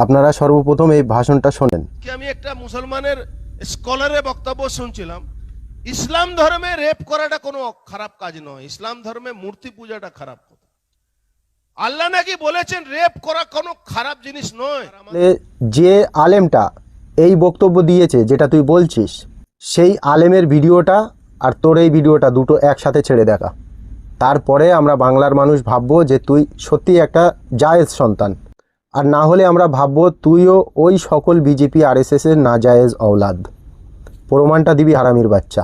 আপনারা সর্বপ্রথম এই ভাষণটা শোনেন। আমি একটা মুসলমানের স্কলারের বক্তব্য শুনছিলাম, ইসলাম ধর্মে রেপ করাটা কোনো খারাপ কাজ নয়, ইসলাম ধর্মে মূর্তি পূজাটা খারাপ কথা। আল্লাহ নাকি বলেছেন রেপ করা কোনো খারাপ জিনিস নয়। যে আলেমটা এই বক্তব্য দিয়েছে যেটা তুই বলছিস, সেই আলেমের ভিডিওটা আর তোর এই ভিডিওটা দুটো একসাথে ছেড়ে দেখা, তারপরে আমরা বাংলার মানুষ ভাববো যে তুই সত্যি একটা জায়েজ সন্তান, আর না হলে আমরা ভাববো তুইও ওই সকল বিজেপি আরএসএসের নাজায়েজ ঔলাদ। প্রমাণটা দিবি হারামির বাচ্চা।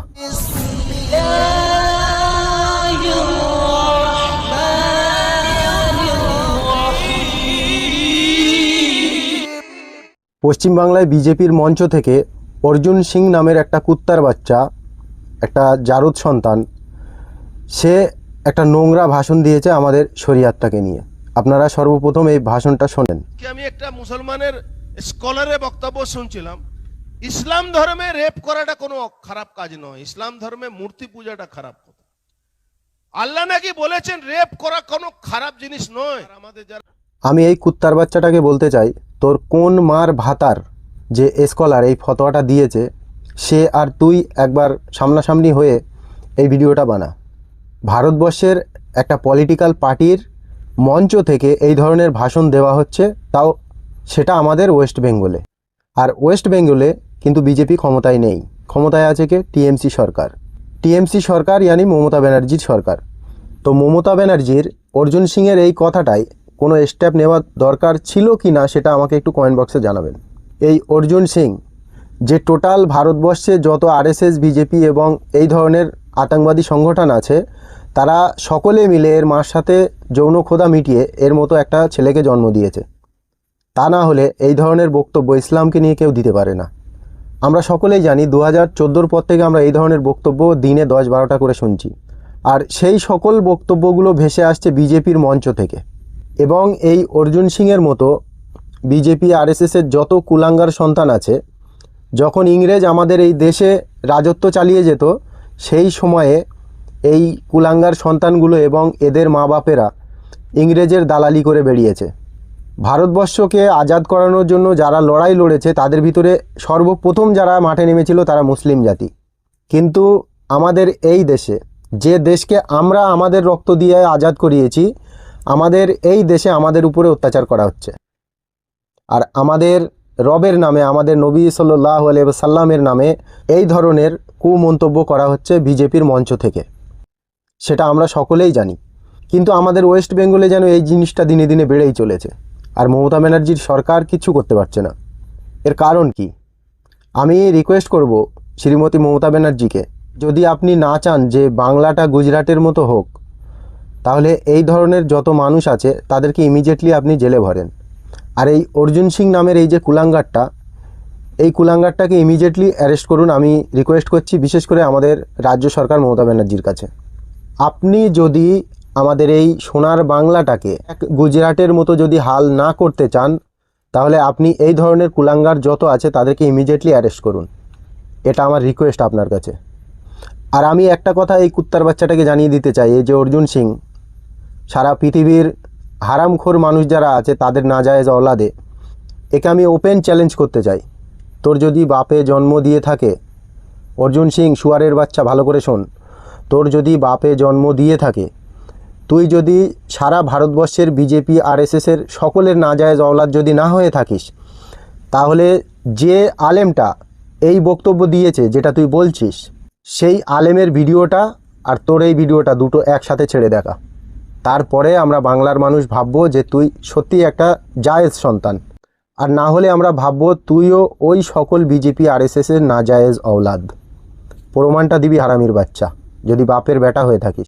পশ্চিমবাংলায় বিজেপির মঞ্চ থেকে অর্জুন সিং নামের একটা কুত্তার বাচ্চা, একটা জারদ সন্তান, সে একটা নোংরা ভাষণ দিয়েছে আমাদের শরিয়াতটাকে নিয়ে। আপনারা সর্বপ্রথম এই ভাষণটা শোনেন। আমি একটা মুসলমানের স্কলারের বক্তব্য শুনছিলাম, ইসলাম ধর্মে রেপ করাটা কোনো খারাপ কাজ নয়, ইসলাম ধর্মে মূর্তি পূজাটা খারাপ কথা। আল্লাহ নাকি বলেছেন রেপ করা কোনো খারাপ জিনিস নয়। আমি এই কুত্তার বাচ্চাটাকে বলতে চাই, তোর কোন মার ভাতার যে স্কলার এই ফতোয়াটা দিয়েছে, সে আর তুই একবার সামনাসামনি হয়ে এই ভিডিওটা বানা। ভারতবর্ষের একটা পলিটিক্যাল পার্টির মঞ্চ থেকে এই ধরনের ভাষণ দেওয়া হচ্ছে, তাও সেটা আমাদের ওয়েস্ট বেঙ্গলে। আর ওয়েস্ট বেঙ্গলে কিন্তু বিজেপি ক্ষমতায় নেই, ক্ষমতায় আছে কে? টিএমসি সরকার। টিএমসি সরকার ইয়ানি মমতা ব্যানার্জির সরকার। তো মমতা ব্যানার্জির অর্জুন সিংয়ের এই কথাটাই কোনো স্টেপ নেওয়া দরকার ছিল কি না সেটা আমাকে একটু কমেন্ট বক্সে জানাবেন। এই অর্জুন সিং যে টোটাল ভারতবর্ষে যত আরএসএস, বিজেপি এবং এই ধরনের আতঙ্কবাদী সংগঠন আছে, তারা সকলে মিলে এর মার সাথে যৌন ক্ষোধা মিটিয়ে এর মতো একটা ছেলেকে জন্ম দিয়েছে। তা না হলে এই ধরনের বক্তব্য ইসলামকে নিয়ে কেউ দিতে পারে না। আমরা সকলেই জানি 2014 পর থেকে আমরা এই ধরনের বক্তব্য দিনে 10-12টা করে শুনছি, আর সেই সকল বক্তব্যগুলো ভেসে আসছে বিজেপির মঞ্চ থেকে। এবং এই অর্জুন সিংয়ের মতো বিজেপি আরএসএসের যত কুলাঙ্গার সন্তান আছে, যখন ইংরেজ আমাদের এই দেশে রাজত্ব চালিয়ে যেত, সেই সময়ে এই কুলাঙ্গার সন্তানগুলো এবং এদের মা বাপেরা ইংরেজের দালালি করে বেরিয়েছে। ভারতবর্ষকে আজাদ করানোর জন্য যারা লড়াই লড়েছে, তাদের ভিতরে সর্বপ্রথম যারা মাঠে নেমেছিল তারা মুসলিম জাতি। কিন্তু আমাদের এই দেশে, যে দেশকে আমরা আমাদের রক্ত দিয়ে আজাদ করিয়েছি, আমাদের এই দেশে আমাদের উপরে অত্যাচার করা হচ্ছে। আর আমাদের রবের নামে, আমাদের নবী সাল্লাল্লাহু আলাইহি ওয়াসাল্লামের নামে এই ধরনের কুমন্তব্য করা হচ্ছে বিজেপির মঞ্চ থেকে, সেটা আমরা সকলেই জানি। কিন্তু আমাদের ওয়েস্ট বেঙ্গলে যেন এই জিনিসটা দিনে দিনে বেড়েই চলেছে, আর মমতা ব্যানার্জির সরকার কিচ্ছু করতে পারছে না। এর কারণ কি? আমি রিকোয়েস্ট করব শ্রীমতী মমতা ব্যানার্জিকে, যদি আপনি না চান যে বাংলাটা গুজরাটের মতো হোক, তাহলে এই ধরনের যত মানুষ আছে তাদেরকে ইমিডিয়েটলি আপনি জেলে ভরেন। আর এই অর্জুন সিং নামের এই যে কুলাঙ্গারটা, এই কুলাঙ্গারটাকে ইমিডিয়েটলি অ্যারেস্ট করুন, আমি রিকোয়েস্ট করছি, বিশেষ করে আমাদের রাজ্য সরকার মমতা ব্যানার্জির কাছে। আপনি যদি আমাদের এই সোনার বাংলাটাকে এক গুজরাটের মতো যদি হাল না করতে চান, তাহলে আপনি এই ধরনের কুলাঙ্গার যত আছে তাদেরকে ইমিডিয়েটলি অ্যারেস্ট করুন। এটা আমার রিকোয়েস্ট আপনার কাছে। আর আমি একটা কথা এই কুত্তার বাচ্চাটাকে জানিয়ে দিতে চাই, এই যে অর্জুন সিং সারা পৃথিবীর হারামখোর মানুষ যারা আছে তাদের নাজায়েজ ঔলাদে, একে আমি ওপেন চ্যালেঞ্জ করতে চাই। তোর যদি বাপে জন্ম দিয়ে থাকে, অর্জুন সিং শুয়ারের বাচ্চা, ভালো করে শোন, তোর যদি বাপে জন্ম দিয়ে থাকে, তুই যদি সারা ভারতবর্ষের বিজেপি আরএসএসের সকলের নাজায়েজ ঔলাদ যদি না হয়ে থাকিস, তাহলে যে আলেমটা এই বক্তব্য দিয়েছে যেটা তুই বলছিস, সেই আলেমের ভিডিওটা আর তোর এই ভিডিওটা দুটো একসাথে ছেড়ে দেখা, তারপরে আমরা বাংলার মানুষ ভাববো যে তুই সত্যি একটা জায়েজ সন্তান, আর না হলে আমরা ভাববো তুইও ওই সকল বিজেপি আরএসএসের নাজায়েজ ঔলাদ। প্রমাণটা দিবি হারামির বাচ্চা, যদি বাপের বেটা হয়ে থাকিস।